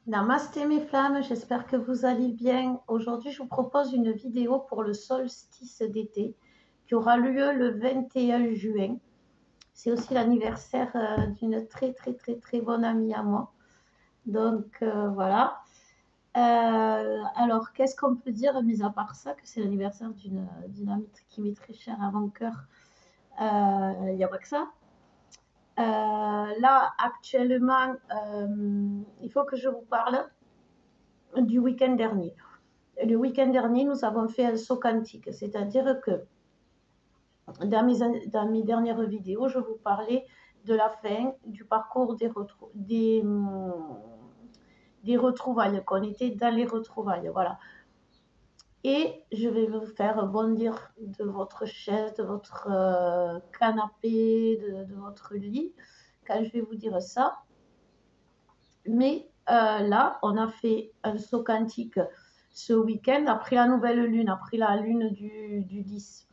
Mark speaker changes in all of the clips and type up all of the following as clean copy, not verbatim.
Speaker 1: Namasté mes flammes, j'espère que vous allez bien. Aujourd'hui, je vous propose une vidéo pour le solstice d'été qui aura lieu le 21 juin. C'est aussi l'anniversaire d'une très bonne amie à moi. Donc voilà. Alors, qu'est-ce qu'on peut dire, mis à part ça, que c'est l'anniversaire d'une amie qui m'est très chère à mon cœur. Il n'y a pas que ça. Là, actuellement, il faut que je vous parle du week-end dernier. Le week-end dernier, nous avons fait un saut quantique, c'est-à-dire que dans mes dernières vidéos, je vous parlais de la fin du parcours des retrouvailles, qu'on était dans les retrouvailles, voilà. Et je vais vous faire bondir de votre chaise, de votre canapé, de votre lit, quand je vais vous dire ça. Mais là, on a fait un saut quantique ce week-end, après la nouvelle lune, après la lune du 10.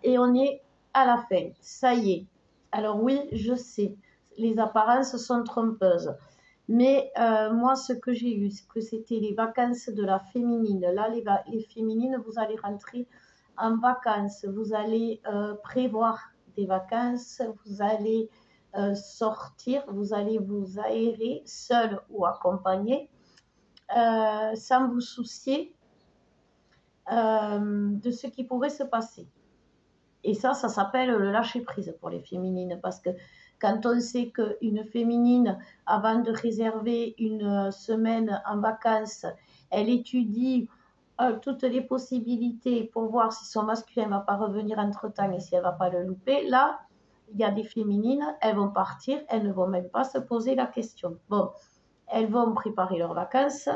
Speaker 1: Et on est à la fin, ça y est. Alors oui, je sais, les apparences sont trompeuses. Mais moi, ce que j'ai eu, c'est que c'était les vacances de la féminine. Là, les féminines, vous allez rentrer en vacances, vous allez prévoir des vacances, vous allez sortir, vous allez vous aérer, seul ou accompagné, sans vous soucier de ce qui pourrait se passer. Et ça s'appelle le lâcher-prise pour les féminines, parce que quand on sait qu'une féminine, avant de réserver une semaine en vacances, elle étudie toutes les possibilités pour voir si son masculin ne va pas revenir entre-temps et si elle ne va pas le louper, là, il y a des féminines, elles vont partir, elles ne vont même pas se poser la question. Bon, elles vont préparer leurs vacances.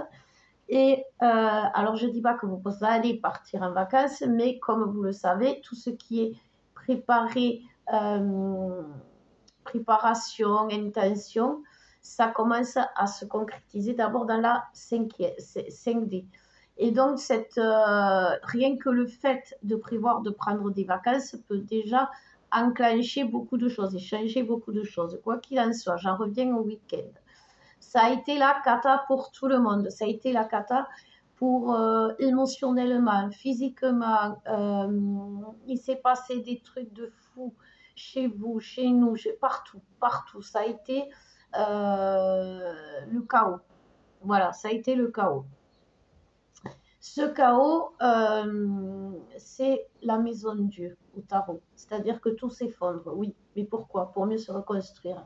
Speaker 1: Et alors, je ne dis pas que vous allez partir en vacances, mais comme vous le savez, tout ce qui est préparé, préparation, intention, ça commence à se concrétiser d'abord dans la 5D. Et donc, rien que le fait de prévoir de prendre des vacances peut déjà enclencher beaucoup de choses et changer beaucoup de choses. Quoi qu'il en soit, j'en reviens au week-end. Ça a été la cata pour tout le monde. Ça a été la cata pour émotionnellement, physiquement. Il s'est passé des trucs de fou chez vous, chez nous, partout, partout. Ça a été le chaos. Voilà, ça a été le chaos. Ce chaos, c'est la maison de Dieu au tarot. C'est-à-dire que tout s'effondre, oui. Mais pourquoi? Pour mieux se reconstruire.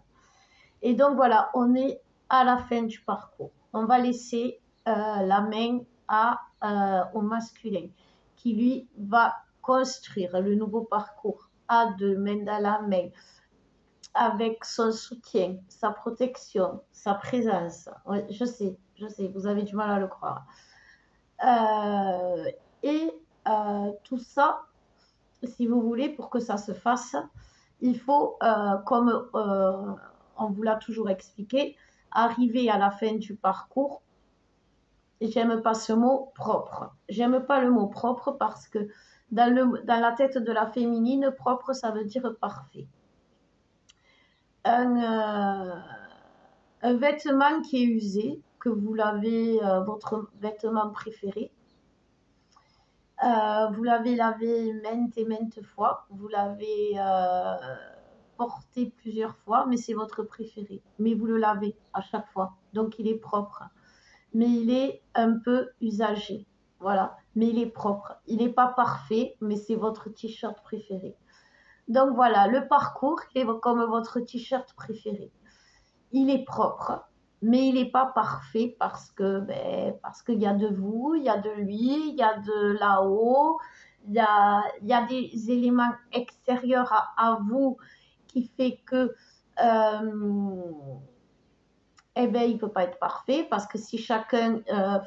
Speaker 1: Et donc voilà, on est à la fin du parcours. On va laisser la main au masculin qui lui va construire le nouveau parcours à deux, main dans la main, avec son soutien, sa protection, sa présence. Ouais, je sais, vous avez du mal à le croire. Et tout ça, si vous voulez, pour que ça se fasse, il faut, comme on vous l'a toujours expliqué, arriver à la fin du parcours. J'aime pas ce mot propre. J'aime pas le mot propre parce que dans la tête de la féminine, propre, ça veut dire parfait. Un vêtement qui est usé, que vous l'avez, votre vêtement préféré, vous l'avez lavé maintes et maintes fois, vous l'avez porté plusieurs fois, mais c'est votre préféré. Mais vous le lavez à chaque fois, donc il est propre. Mais il est un peu usagé, voilà. Mais il est propre. Il n'est pas parfait, mais c'est votre t-shirt préféré. Donc voilà, le parcours est comme votre t-shirt préféré. Il est propre, mais il n'est pas parfait parce qu'il y a de vous, il y a de lui, il y a de là-haut, il y a des éléments extérieurs à vous qui fait que il ne peut pas être parfait parce que si chacun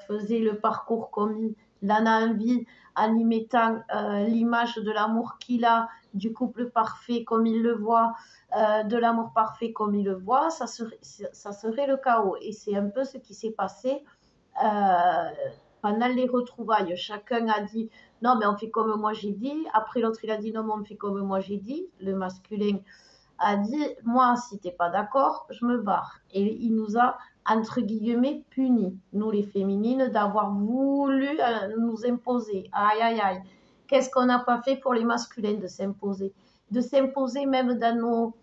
Speaker 1: faisait le parcours comme il en a envie, en y mettant l'image de l'amour qu'il a, du couple parfait comme il le voit, de l'amour parfait comme il le voit, ça serait le chaos. Et c'est un peu ce qui s'est passé pendant les retrouvailles. Chacun a dit non, mais on fait comme moi j'ai dit. Après, l'autre, il a dit non, mais on fait comme moi j'ai dit. Le masculin a dit, moi, si t'es pas d'accord, je me barre. Et il nous a, entre guillemets, punis, nous les féminines, d'avoir voulu nous imposer. Aïe, aïe, aïe. Qu'est-ce qu'on n'a pas fait pour les masculins de s'imposer? De s'imposer même dans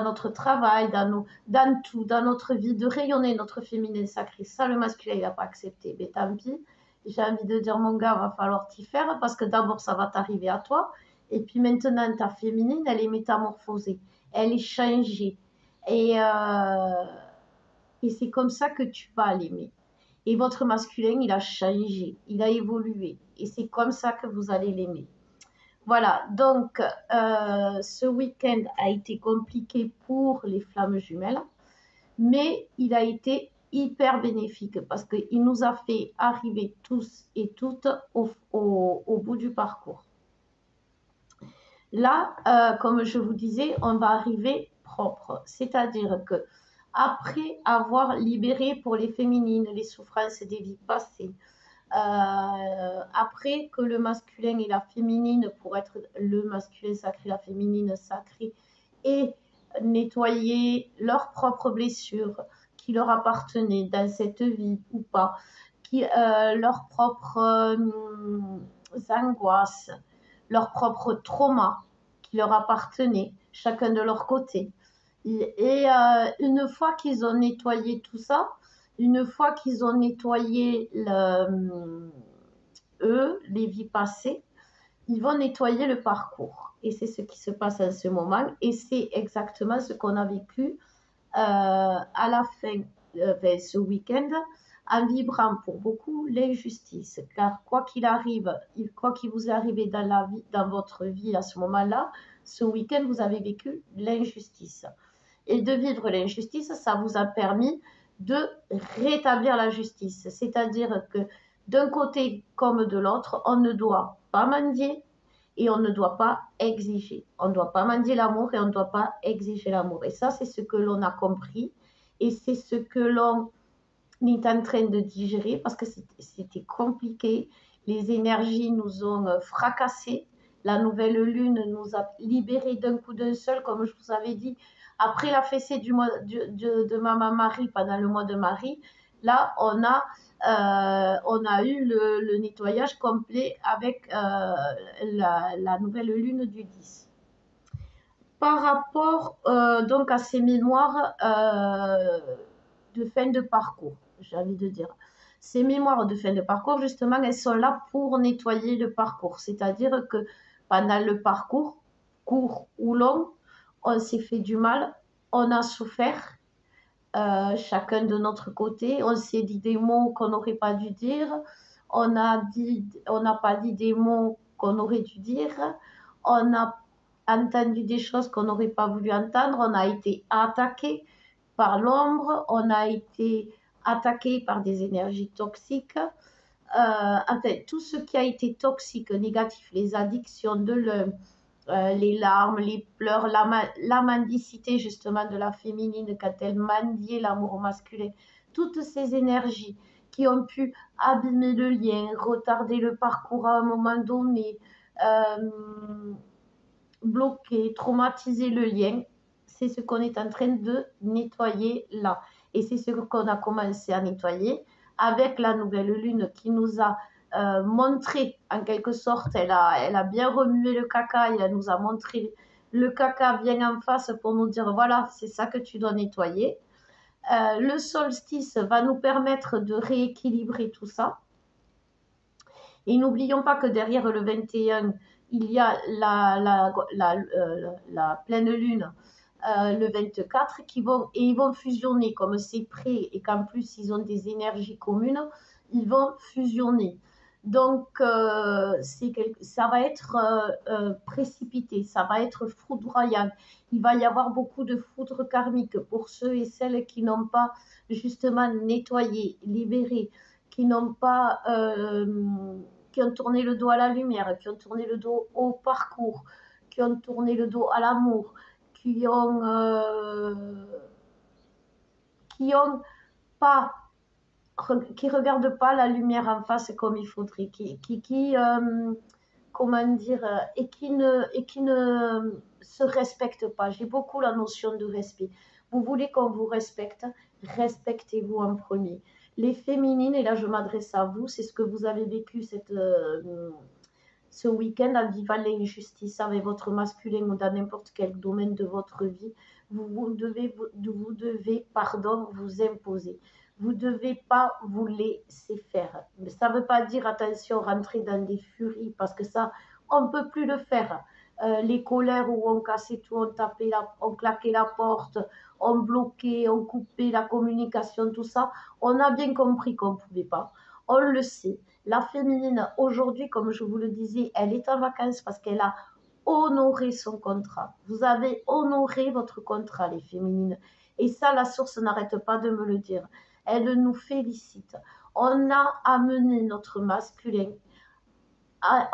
Speaker 1: notre travail, dans tout, dans notre vie, de rayonner notre féminin sacré. Ça, le masculin, il n'a pas accepté. Mais tant pis, j'ai envie de dire, mon gars, va falloir t'y faire parce que d'abord, ça va t'arriver à toi. Et puis maintenant, ta féminine, elle est métamorphosée. Elle est changée. Et, euh, et c'est comme ça que tu vas l'aimer. Et votre masculin, il a changé, il a évolué. Et c'est comme ça que vous allez l'aimer. Voilà, donc ce week-end a été compliqué pour les flammes jumelles, mais il a été hyper bénéfique parce qu'il nous a fait arriver tous et toutes au bout du parcours. Là, comme je vous disais, on va arriver propre, c'est-à-dire que après avoir libéré pour les féminines les souffrances des vies passées, après que le masculin et la féminine, pour être le masculin sacré, la féminine sacrée, aient nettoyé leurs propres blessures qui leur appartenaient dans cette vie ou pas, leurs propres angoisses, leurs propres traumas qui leur appartenaient, chacun de leur côté. Et une fois qu'ils ont nettoyé tout ça, une fois qu'ils ont nettoyé eux, les vies passées, ils vont nettoyer le parcours. Et c'est ce qui se passe en ce moment. Et c'est exactement ce qu'on a vécu à la fin de ce week-end, en vibrant pour beaucoup l'injustice. Car quoi qu'il arrive, quoi qu'il vous est arrivé dans, la vie, dans votre vie à ce moment-là, ce week-end, vous avez vécu l'injustice. Et de vivre l'injustice, ça vous a permis de rétablir la justice. C'est-à-dire que d'un côté comme de l'autre, on ne doit pas mendier et on ne doit pas exiger. On ne doit pas mendier l'amour et on ne doit pas exiger l'amour. Et ça, c'est ce que l'on a compris et c'est ce que l'on est en train de digérer parce que c'était compliqué. Les énergies nous ont fracassés. La nouvelle lune nous a libérés d'un coup d'un seul, comme je vous avais dit. Après la fessée de Maman Marie pendant le mois de Marie, là, on a eu le nettoyage complet avec la nouvelle lune du 10. Par rapport donc à ces mémoires de fin de parcours, j'ai envie de dire. Ces mémoires de fin de parcours, justement, elles sont là pour nettoyer le parcours. C'est-à-dire que pendant le parcours, court ou long, on s'est fait du mal, on a souffert, chacun de notre côté, on s'est dit des mots qu'on n'aurait pas dû dire, on n'a pas dit des mots qu'on aurait dû dire, on a entendu des choses qu'on n'aurait pas voulu entendre, on a été attaqué par l'ombre, on a été attaqué par des énergies toxiques. Enfin, tout ce qui a été toxique, négatif, les addictions de les larmes, les pleurs, la mendicité justement de la féminine quand elle mendiait l'amour masculin, toutes ces énergies qui ont pu abîmer le lien, retarder le parcours à un moment donné, bloquer, traumatiser le lien, c'est ce qu'on est en train de nettoyer là. Et c'est ce qu'on a commencé à nettoyer avec la nouvelle lune qui nous a montré, en quelque sorte, elle a bien remué le caca, elle nous a montré le caca bien en face pour nous dire, voilà, c'est ça que tu dois nettoyer. Le solstice va nous permettre de rééquilibrer tout ça. Et n'oublions pas que derrière le 21, il y a la pleine lune, le 24, et ils vont fusionner, comme c'est prêt et qu'en plus ils ont des énergies communes, ils vont fusionner. Donc, ça va être précipité, ça va être foudroyant. Il va y avoir beaucoup de foudre karmique pour ceux et celles qui n'ont pas justement nettoyé, libéré, qui n'ont pas qui ont tourné le dos à la lumière, qui ont tourné le dos au parcours, qui ont tourné le dos à l'amour, qui regardent pas la lumière en face comme il faudrait, comment dire, et qui ne se respectent pas. J'ai beaucoup la notion de respect. Vous voulez qu'on vous respecte, respectez-vous en premier. Les féminines, et là je m'adresse à vous, c'est ce que vous avez vécu ce week-end en vivant l'injustice avec votre masculin ou dans n'importe quel domaine de votre vie. Vous devez, pardon, vous imposer. Vous ne devez pas vous laisser faire. Mais ça ne veut pas dire, attention, rentrer dans des furies, parce que ça, on ne peut plus le faire. Les colères où on cassait tout, on claquait la porte, on bloquait, on coupait la communication, tout ça, on a bien compris qu'on ne pouvait pas. On le sait. La féminine, aujourd'hui, comme je vous le disais, elle est en vacances parce qu'elle a honoré son contrat. Vous avez honoré votre contrat, les féminines. Et ça, la source n'arrête pas de me le dire. Elle nous félicite. On a amené notre masculin,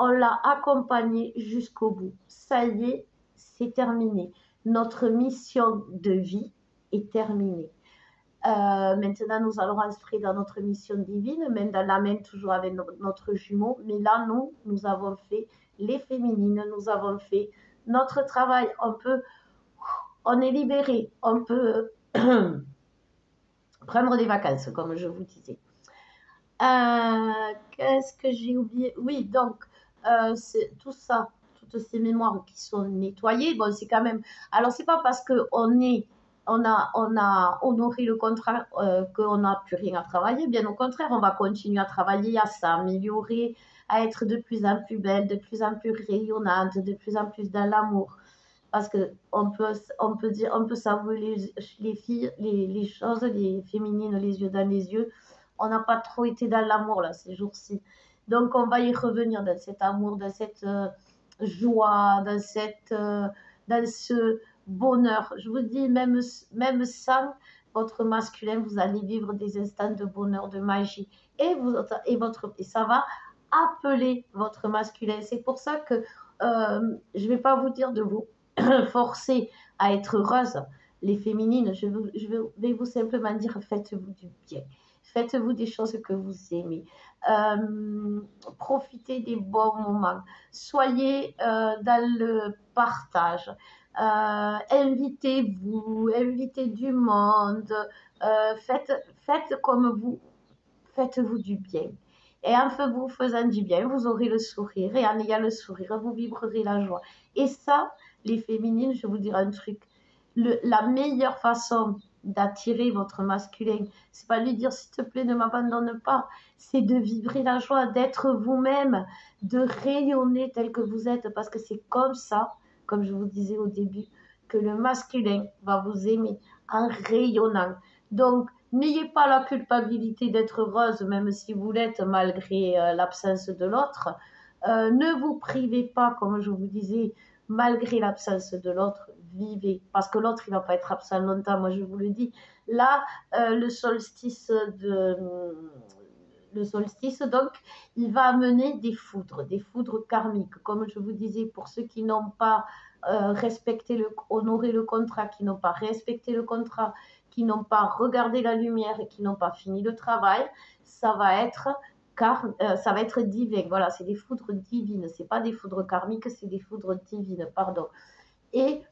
Speaker 1: on l'a accompagné jusqu'au bout. Ça y est, c'est terminé. Notre mission de vie est terminée. Maintenant, nous allons rentrer dans notre mission divine, même dans la main, toujours avec notre jumeau. Mais là, nous avons fait les féminines, nous avons fait notre travail. On est libéré, on peut prendre des vacances, comme je vous disais. Qu'est-ce que j'ai oublié? Oui, donc, c'est tout ça, toutes ces mémoires qui sont nettoyées. Bon, c'est quand même. Alors, c'est pas parce qu'on a honoré le contrat qu'on n'a plus rien à travailler. Bien au contraire, on va continuer à travailler, à s'améliorer, à être de plus en plus belle, de plus en plus rayonnante, de plus en plus dans l'amour. Parce que on peut savourer les filles, les choses, les féminines, les yeux dans les yeux. On n'a pas trop été dans l'amour là ces jours-ci. Donc on va y revenir dans cet amour, dans cette joie, dans ce bonheur. Je vous dis, même sans votre masculin, vous allez vivre des instants de bonheur, de magie. Et ça va appeler votre masculin. C'est pour ça que je ne vais pas vous dire de vous forcer à être heureuse, les féminines. Je vais vous simplement dire, faites-vous du bien. Faites-vous des choses que vous aimez. Profitez des bons moments. Soyez dans le partage. Invitez-vous, invitez du monde. Faites comme vous. Faites-vous du bien. Et en vous faisant du bien, vous aurez le sourire. Et en ayant le sourire, vous vibrerez la joie. Et ça, les féminines, je vous dirai un truc. La meilleure façon d'attirer votre masculin, c'est pas lui dire s'il te plaît ne m'abandonne pas, c'est de vibrer la joie, d'être vous-même, de rayonner tel que vous êtes, parce que c'est comme ça, comme je vous disais au début, que le masculin va vous aimer en rayonnant. Donc, n'ayez pas la culpabilité d'être heureuse, même si vous l'êtes malgré l'absence de l'autre. Ne vous privez pas, comme je vous disais, malgré l'absence de l'autre, vivez. Parce que l'autre, il ne va pas être absent longtemps, moi je vous le dis. Là, le solstice, donc, il va amener des foudres karmiques. Comme je vous disais, pour ceux qui n'ont pas honoré le contrat, qui n'ont pas respecté le contrat, qui n'ont pas regardé la lumière et qui n'ont pas fini le travail, ça va être divin. Voilà, c'est des foudres divines. C'est pas des foudres karmiques, c'est des foudres divines, pardon. Et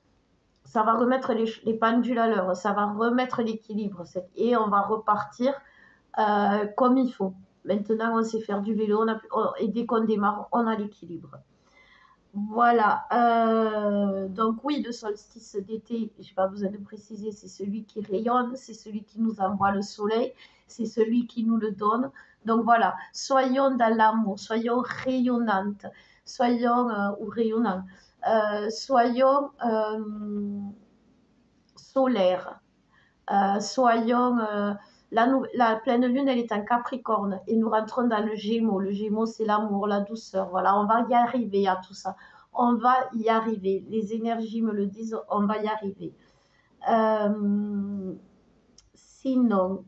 Speaker 1: ça va remettre les pendules à l'heure, ça va remettre l'équilibre et on va repartir comme il faut. Maintenant, on sait faire du vélo et dès qu'on démarre, on a l'équilibre. Voilà. Donc oui, le solstice d'été, je n'ai pas besoin de préciser, c'est celui qui rayonne, c'est celui qui nous envoie le soleil, c'est celui qui nous le donne. Donc voilà, soyons dans l'amour, soyons rayonnantes, soyons ou rayonnants, soyons solaires, soyons la pleine lune, elle est en Capricorne et nous rentrons dans le Gémeaux. Le Gémeaux, c'est l'amour, la douceur. Voilà, on va y arriver à tout ça. On va y arriver. Les énergies me le disent, on va y arriver. Sinon,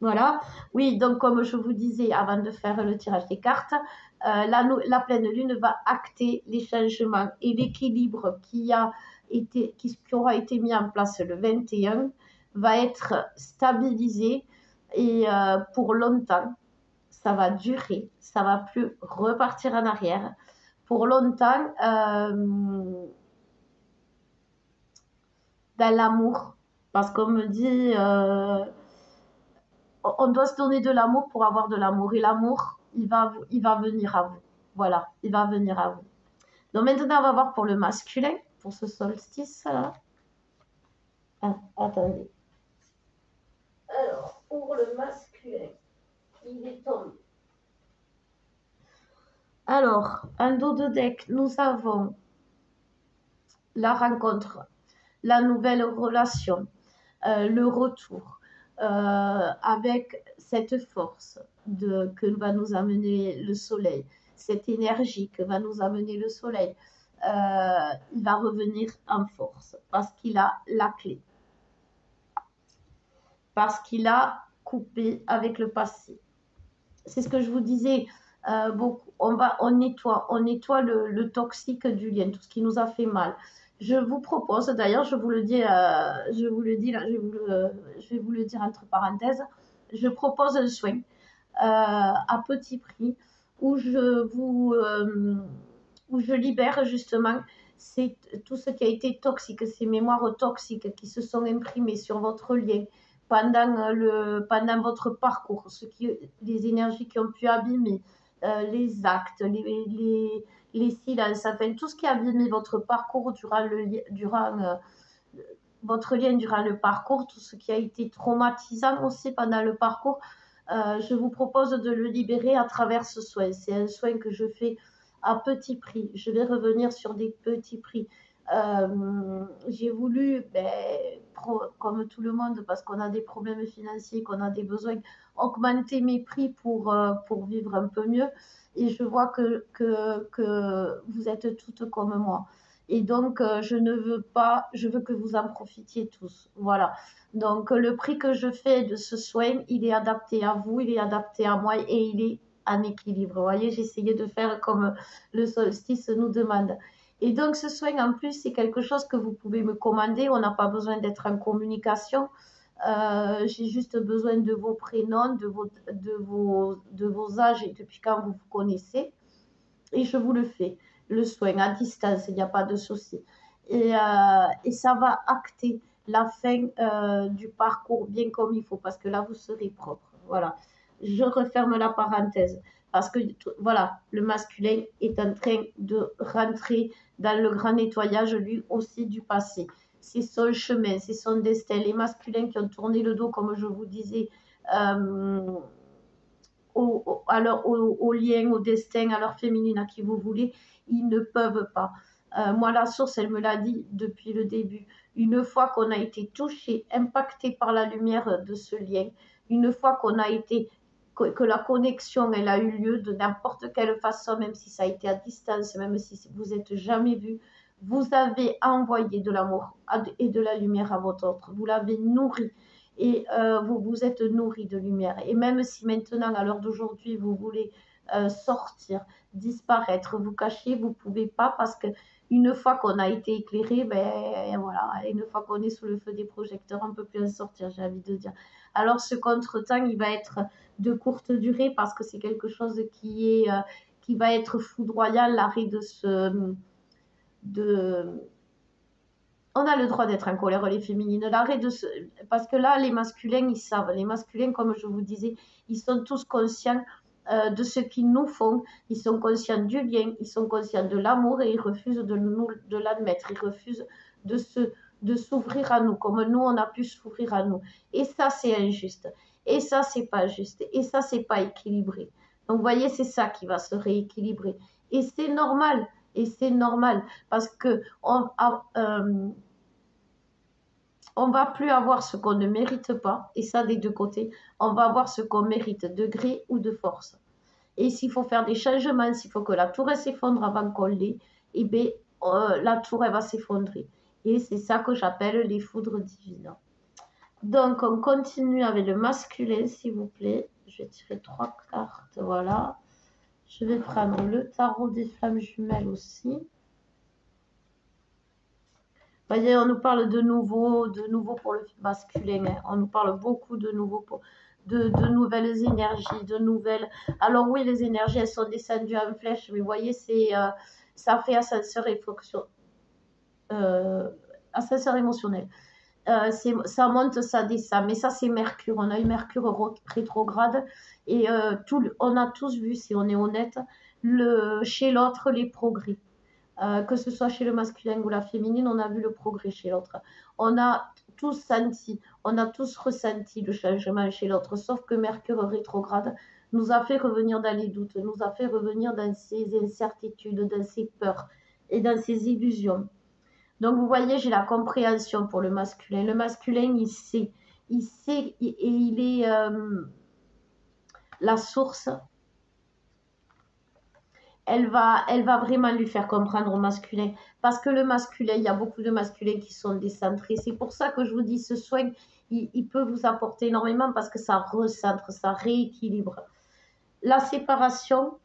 Speaker 1: voilà. Oui, donc comme je vous disais avant de faire le tirage des cartes, la pleine lune va acter les changements et l'équilibre qui aura été mis en place le 21 va être stabilisé et pour longtemps. ça va durer, ça va plus repartir en arrière. Pour longtemps, dans l'amour, parce qu'on me dit, on doit se donner de l'amour pour avoir de l'amour, et l'amour, il va venir à vous. Voilà, il va venir à vous. Donc maintenant, on va voir pour le masculin, pour ce solstice-là. Ah, attendez. Alors, pour le masculin, il est tombé. Alors, en dos de deck, nous avons la rencontre, la nouvelle relation, le retour, avec cette force que va nous amener le soleil, cette énergie que va nous amener le soleil. Il va revenir en force parce qu'il a la clé, parce qu'il a coupé avec le passé. C'est ce que je vous disais. Beaucoup, on nettoie le toxique du lien, tout ce qui nous a fait mal. Je vous propose, d'ailleurs, je vous le dis là, je vais vous le dire entre parenthèses, je propose un soin à petit prix où où je libère justement tout ce qui a été toxique, ces mémoires toxiques qui se sont imprimées sur votre lien pendant votre parcours, les énergies qui ont pu abîmer les actes, les silences, enfin, tout ce qui a abîmé votre parcours votre lien durant le parcours, tout ce qui a été traumatisant aussi pendant le parcours, je vous propose de le libérer à travers ce soin. C'est un soin que je fais à petit prix. Je vais revenir sur des petits prix. J'ai voulu, comme tout le monde, parce qu'on a des problèmes financiers, qu'on a des besoins, augmenter mes prix pour vivre un peu mieux. Et je vois que vous êtes toutes comme moi. Et donc, je veux que vous en profitiez tous. Voilà. Donc, le prix que je fais de ce soin, il est adapté à vous, il est adapté à moi et il est en équilibre. Vous voyez, j'ai essayé de faire comme le solstice nous demande. Et donc, ce soin, en plus, c'est quelque chose que vous pouvez me commander. On n'a pas besoin d'être en communication. J'ai juste besoin de vos prénoms, de vos âges et depuis quand vous vous connaissez. Et je vous le fais, le soin à distance, il n'y a pas de souci. Et ça va acter la fin du parcours bien comme il faut, parce que là, vous serez propre. Voilà. Je referme la parenthèse, parce que voilà, le masculin est en train de rentrer dans le grand nettoyage, lui aussi, du passé. C'est son chemin, c'est son destin. Les masculins qui ont tourné le dos, comme je vous disais, au lien, au destin, à leur féminine, à qui vous voulez, ils ne peuvent pas. Moi, la source, elle me l'a dit depuis le début. Une fois qu'on a été touché, impacté par la lumière de ce lien, une fois qu'on a été, que la connexion, elle a eu lieu de n'importe quelle façon, même si ça a été à distance, même si vous n'êtes jamais vu, vous avez envoyé de l'amour et de la lumière à votre autre. Vous l'avez nourri et vous vous êtes nourri de lumière. Et même si maintenant, à l'heure d'aujourd'hui, vous voulez sortir, disparaître, vous cacher, vous ne pouvez pas parce que une fois qu'on a été éclairé, ben voilà, une fois qu'on est sous le feu des projecteurs, on ne peut plus en sortir, j'ai envie de dire. Alors ce contretemps, il va être de courte durée parce que c'est quelque chose qui va être foudroyant, l'arrêt de on a le droit d'être en colère, les féminines. Parce que là, les masculins, ils savent. Les masculins, comme je vous disais, ils sont tous conscients de ce qu'ils nous font. Ils sont conscients du lien, ils sont conscients de l'amour et ils refusent de l'admettre. Ils refusent de s'ouvrir à nous, comme nous, on a pu s'ouvrir à nous. Et ça, c'est injuste. Et ça, c'est pas juste. Et ça, c'est pas équilibré. Donc, vous voyez, c'est ça qui va se rééquilibrer. Et c'est normal. Et c'est normal parce que on va plus avoir ce qu'on ne mérite pas, et ça des deux côtés. On va avoir ce qu'on mérite, de gré ou de force. Et s'il faut faire des changements, s'il faut que la tour s'effondre avant qu'on l'ait, eh bien, la tour elle va s'effondrer. Et c'est ça que j'appelle les foudres divines. Donc, on continue avec le masculin, s'il vous plaît. Je vais tirer 3 cartes, voilà. Je vais prendre le tarot des flammes jumelles aussi. Vous voyez, on nous parle de nouveau pour le masculin. Hein. On nous parle beaucoup de nouveau de nouvelles énergies, de nouvelles... Alors oui, les énergies, elles sont descendues en flèche, mais vous voyez, ça fait ascenseur et fonction, ascenseur émotionnel. Ça monte, ça descend. Mais ça, c'est Mercure. On a eu Mercure rétrograde et on a tous vu, si on est honnête, chez l'autre, les progrès. Que ce soit chez le masculin ou la féminine, on a vu le progrès chez l'autre. On a tous senti, on a tous ressenti le changement chez l'autre, sauf que Mercure rétrograde nous a fait revenir dans les doutes, nous a fait revenir dans ces incertitudes, dans ces peurs et dans ces illusions. Donc, vous voyez, j'ai la compréhension pour le masculin. Le masculin, il sait et il est la source. Elle va vraiment lui faire comprendre au masculin. Parce que le masculin, il y a beaucoup de masculins qui sont décentrés. C'est pour ça que je vous dis, ce soin, il peut vous apporter énormément parce que ça recentre, ça rééquilibre. La séparation,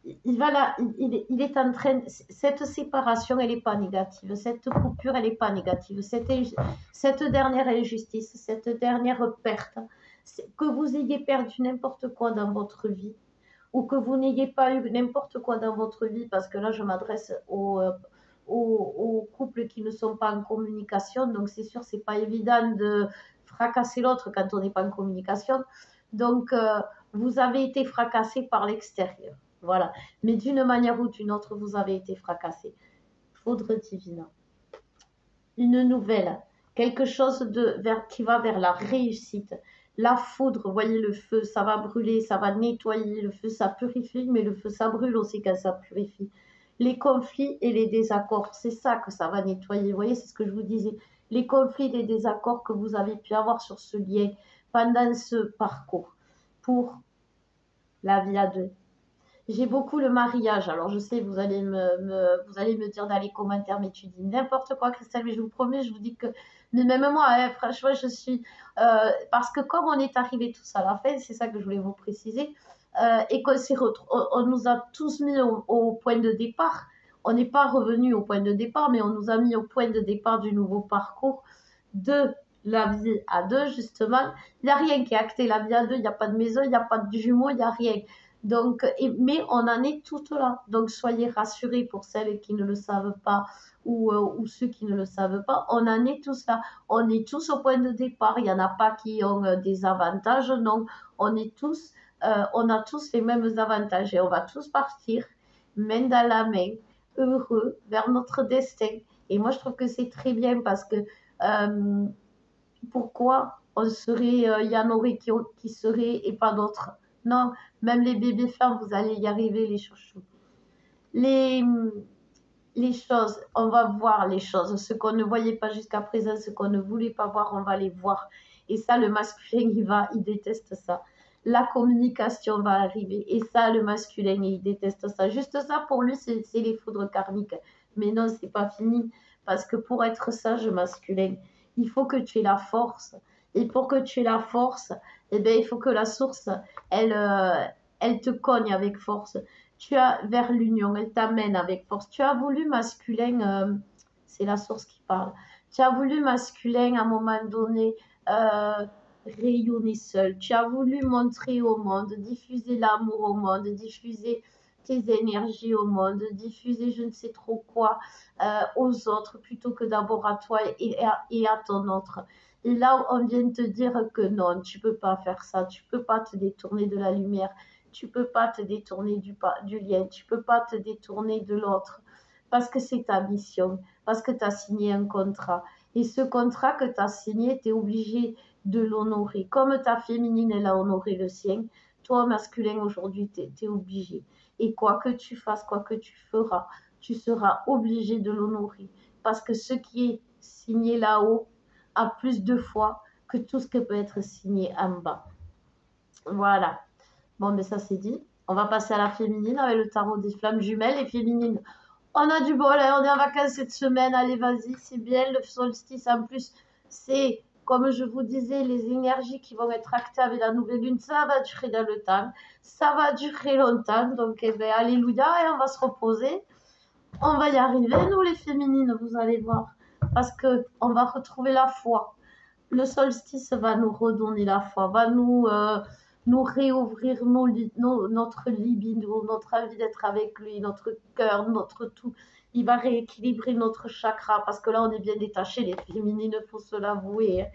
Speaker 1: il est en train, cette séparation, elle n'est pas négative, cette coupure, elle n'est pas négative, cette dernière injustice, cette dernière perte, que vous ayez perdu n'importe quoi dans votre vie, ou que vous n'ayez pas eu n'importe quoi dans votre vie, parce que là, je m'adresse aux couples qui ne sont pas en communication, donc c'est sûr, c'est pas évident de fracasser l'autre quand on n'est pas en communication, donc vous avez été fracassé par l'extérieur. Voilà. Mais d'une manière ou d'une autre, vous avez été fracassé. Foudre divine. Une nouvelle. Quelque chose qui va vers la réussite. La foudre, voyez le feu, ça va brûler, ça va nettoyer. Le feu, ça purifie, mais le feu, ça brûle aussi quand ça purifie. Les conflits et les désaccords, c'est ça que ça va nettoyer. Vous voyez, c'est ce que je vous disais. Les conflits et les désaccords que vous avez pu avoir sur ce lien pendant ce parcours pour la vie à deux. J'ai beaucoup le mariage. Alors, je sais, vous allez me dire dans les commentaires, mais tu dis n'importe quoi, Christelle, mais je vous promets, je vous dis que, mais même moi, hein, franchement, je suis, parce que comme on est arrivé tous à la fin, c'est ça que je voulais vous préciser, et on nous a tous mis au point de départ. On n'est pas revenu au point de départ, mais on nous a mis au point de départ du nouveau parcours de la vie à deux, justement. Il n'y a rien qui est acté, la vie à deux, il n'y a pas de maison, il n'y a pas de jumeaux, il n'y a rien. Donc, mais on en est toutes là. Donc, soyez rassurés pour celles qui ne le savent pas ou ceux qui ne le savent pas. On en est tous là. On est tous au point de départ. Il n'y en a pas qui ont des avantages. Non, on est tous, on a tous les mêmes avantages et on va tous partir main dans la main, heureux vers notre destin. Et moi, je trouve que c'est très bien parce que pourquoi on serait, il y en aurait qui seraient et pas d'autres. Non, même les bébés femmes, vous allez y arriver, les chouchous. Les choses, on va voir les choses. Ce qu'on ne voyait pas jusqu'à présent, ce qu'on ne voulait pas voir, on va les voir. Et ça, le masculin, il déteste ça. La communication va arriver. Et ça, le masculin, il déteste ça. Juste ça, pour lui, c'est les foudres karmiques. Mais non, c'est pas fini. Parce que pour être sage masculin, il faut que tu aies la force. Et pour que tu aies la force, eh bien, il faut que la source, elle te cogne avec force. Tu as vers l'union, elle t'amène avec force. Tu as voulu masculin, c'est la source qui parle. Tu as voulu masculin à un moment donné rayonner seul. Tu as voulu montrer au monde, diffuser l'amour au monde, diffuser tes énergies au monde, diffuser je ne sais trop quoi aux autres plutôt que d'abord à toi et à ton autre. Et là, on vient te dire que non, tu peux pas faire ça, tu peux pas te détourner de la lumière, tu peux pas te détourner du lien, tu peux pas te détourner de l'autre, parce que c'est ta mission, parce que tu as signé un contrat. Et ce contrat que tu as signé, tu es obligé de l'honorer. Comme ta féminine, elle a honoré le sien, toi, masculin, aujourd'hui, tu es obligé. Et quoi que tu fasses, quoi que tu feras, tu seras obligé de l'honorer. Parce que ce qui est signé là-haut a plus de foi que tout ce qui peut être signé en bas. Voilà. Bon, mais ça c'est dit. On va passer à la féminine avec le tarot des flammes jumelles. Les féminines, on a du bol, hein, on est en vacances cette semaine. Allez, vas-y, c'est bien. Le solstice, en plus, c'est, comme je vous disais, les énergies qui vont être actées avec la nouvelle lune. Ça va durer dans le temps. Ça va durer longtemps. Donc, eh ben, alléluia, et on va se reposer. On va y arriver, nous les féminines, vous allez voir. Parce qu'on va retrouver la foi. le solstice va nous redonner la foi, va nous réouvrir notre libido, notre envie d'être avec lui, notre cœur, notre tout. Il va rééquilibrer notre chakra parce que là, on est bien détaché, les féminines, il faut se l'avouer.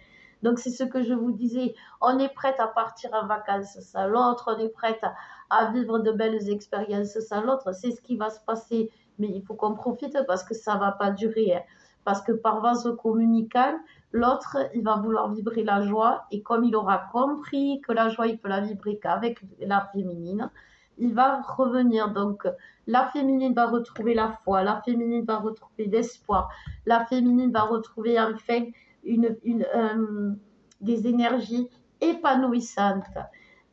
Speaker 1: Donc, c'est ce que je vous disais. On est prête à partir en vacances sans l'autre, on est prête à vivre de belles expériences sans l'autre. C'est ce qui va se passer. Mais il faut qu'on profite parce que ça ne va pas durer. Hein. Parce que par vase communicant, l'autre, il va vouloir vibrer la joie. Et comme il aura compris que la joie, il peut la vibrer qu'avec la féminine, il va revenir. Donc, la féminine va retrouver la foi, la féminine va retrouver l'espoir, la féminine va retrouver enfin des énergies épanouissantes.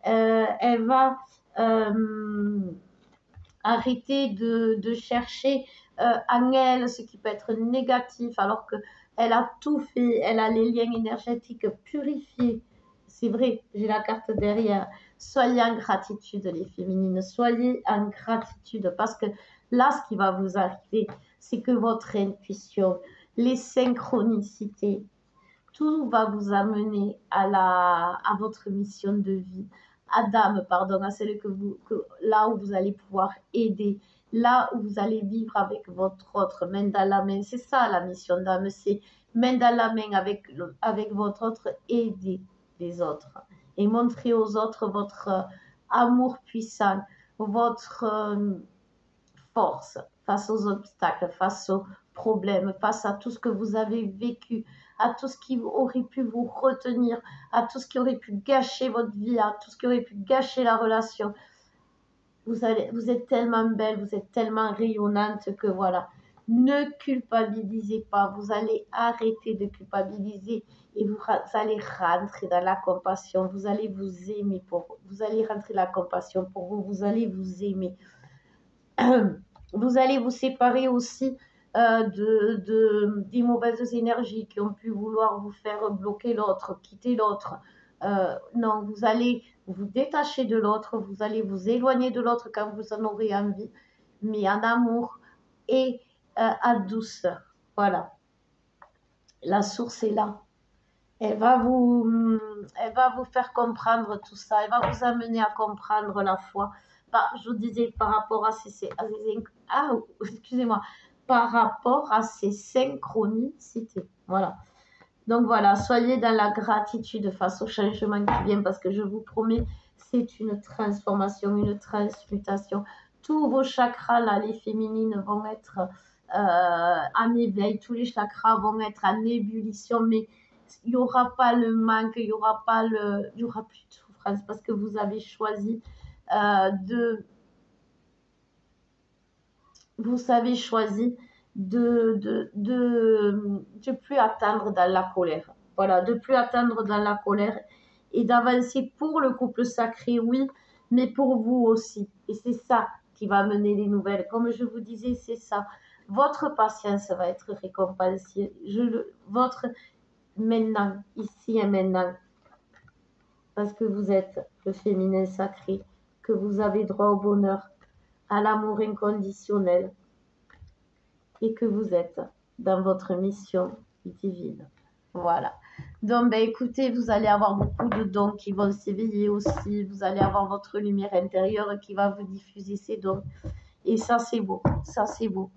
Speaker 1: Elle va arrêter de chercher en elle ce qui peut être négatif alors qu'elle a tout fait, elle a les liens énergétiques purifiés. C'est vrai, j'ai la carte derrière. Soyez en gratitude les féminines, soyez en gratitude parce que là ce qui va vous arriver, c'est que votre intuition, les synchronicités, tout va vous amener à votre mission de vie, à celle là où vous allez pouvoir aider, là où vous allez vivre avec votre autre, main dans la main. C'est ça la mission d'âme, c'est main dans la main avec votre autre, aider les autres et montrer aux autres votre amour puissant, votre force face aux obstacles, face aux problèmes, face à tout ce que vous avez vécu, à tout ce qui aurait pu vous retenir, à tout ce qui aurait pu gâcher votre vie, à tout ce qui aurait pu gâcher la relation. Vous êtes tellement belle, vous êtes tellement rayonnante que voilà. Ne culpabilisez pas, vous allez arrêter de culpabiliser et vous allez rentrer dans la compassion, vous allez vous aimer vous allez rentrer dans la compassion pour vous, vous allez vous aimer. Vous allez vous séparer aussi des mauvaises énergies qui ont pu vouloir vous faire bloquer l'autre, quitter l'autre. Non, vous allez vous détacher de l'autre, vous allez vous éloigner de l'autre quand vous en aurez envie, mais en amour et en douceur. Voilà, la source est là. Elle va vous faire comprendre tout ça, elle va vous amener à comprendre la foi. Je vous disais par rapport à excusez-moi, par rapport à ces synchronicités. Voilà. Donc voilà, soyez dans la gratitude face au changement qui vient parce que je vous promets, c'est une transformation, une transmutation. Tous vos chakras, là, les féminines, vont être en éveil, tous les chakras vont être en ébullition, mais il n'y aura pas le manque, il n'y aura plus de souffrance parce que vous avez choisi vous avez choisi de plus attendre dans la colère. Voilà, de plus attendre dans la colère et d'avancer pour le couple sacré, oui, mais pour vous aussi. Et c'est ça qui va mener les nouvelles. Comme je vous disais, c'est ça. Votre patience va être récompensée. Votre maintenant, ici et maintenant, parce que vous êtes le féminin sacré, que vous avez droit au bonheur, à l'amour inconditionnel et que vous êtes dans votre mission divine. Voilà. Donc, écoutez, vous allez avoir beaucoup de dons qui vont s'éveiller aussi. Vous allez avoir votre lumière intérieure qui va vous diffuser ces dons. Et ça, c'est beau. Ça, c'est beau.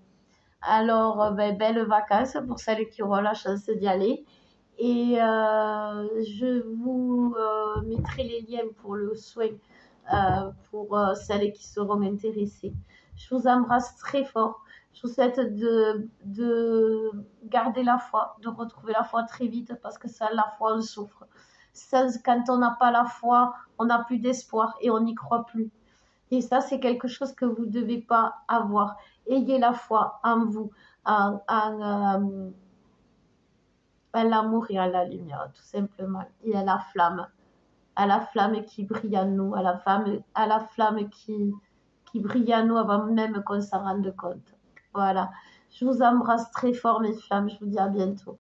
Speaker 1: Alors, belles vacances pour celles qui auront la chance d'y aller. Et je vous mettrai les liens pour le soin pour celles qui seront intéressées. Je vous embrasse très fort. Je vous souhaite de garder la foi, de retrouver la foi très vite parce que sans la foi, on souffre. Quand on n'a pas la foi, on n'a plus d'espoir et on n'y croit plus. Et ça, c'est quelque chose que vous ne devez pas avoir. Ayez la foi en vous, en l'amour et à la lumière, tout simplement. Et à la flamme qui brille en nous, à la flamme qui brille en nous avant même qu'on s'en rende compte. Voilà. Je vous embrasse très fort, mes femmes. Je vous dis à bientôt.